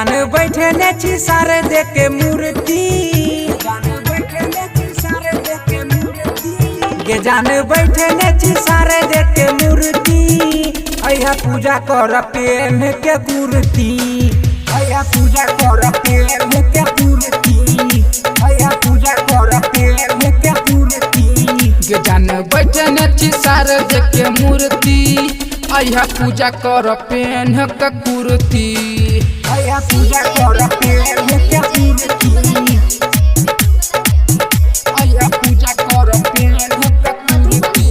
जान बैठने छी सारे देखे मूर्ति गे जान बैठने छी सारे देखे मूर्ति अया पूजा कर पेन के कुर्ती अया पूजा कर पेन के कुर्ती अया पूजा कर पेन के कुर्ती गे जान बैठने छी सारे देखे मूर्ति अया पूजा कर पेन के कुर्ती अया पूजा कर पेन के कुर्ती अया पूजा कर पेन के कुर्ती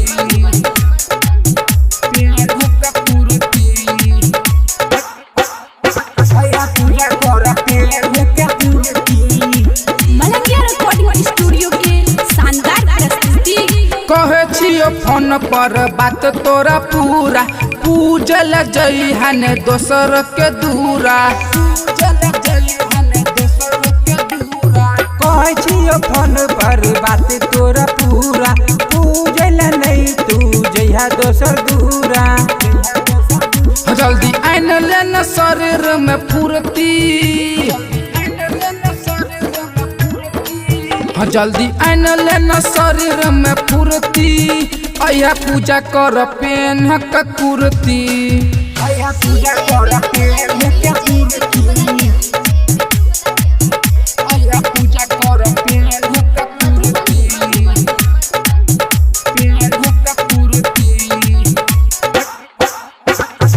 पेन के कुर्ती अया पूजा कर पेन के कुर्ती मलंगिया रिकॉर्डिंग स्टूडियो के शानदार प्रस्तुति। कहे छियो फोन पर बात तोरा पूरा पूजल जइहन दोसर के दूरा कहे छियो फोन पर बात तोरा पूरा पूजल नहीं तू जइहा दोसर दूरा जल्दी आइन लेन शरीर में फुर्ती जल्दी आइन लेन शरीर में फुर्ती अया पूजा कर पेन के कुर्ती अया पूजा कर पेन के कुर्ती अया पूजा कर पेन के कुर्ती पेन के कुर्ती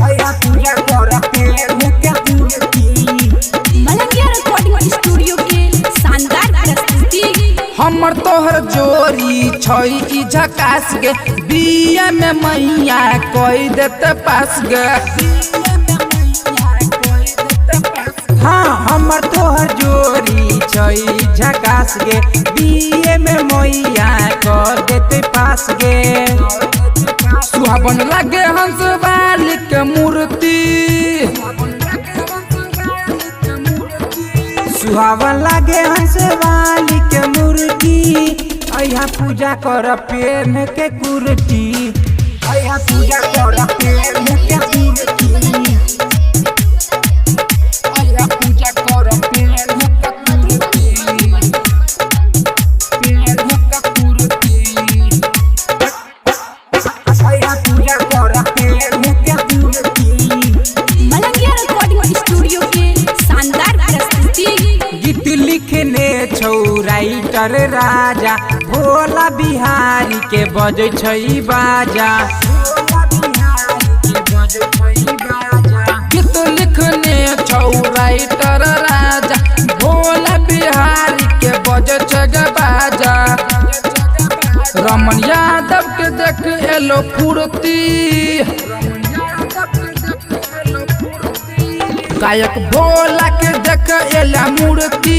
अया पूजा कर पेन के कुर्ती मलंगिया रिकॉर्डिंग स्टूडियो के शानदार प्रस्तुति। हमर तोहर जोरी छई ई झकास गे बिया में मैया कोई देते पास गे हाँ हमर तोहर जोरी छई झकास गे बीए में मैया कर देते पास गे सुहावन लगे हंस वाली के मूर्ति सुहावन लागे हंस वाली के मूर्ति अया पूजा कर पेन के कुर्ती अया पूजा कर पेन के कुर्ती अया पूजा कर पेन के कुर्ती पेन के कुर्ती अया पूजा कर पेन के कुर्ती मलंगिया रिकॉर्डिंग स्टूडियो के शानदार प्रस्तुति। गीत लिखने छौ राइटर राजा भोला बिहारी के बजै छै बाजा गीत लिखने छौ राइटर राजा भोला बिहारी के बजे छग बाजा रमन यादव के देख एलो फुर्ती गायक भोला के देख एला मूर्ति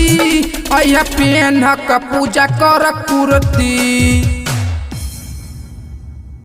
अया पेन के पूजा कर कुर्ती।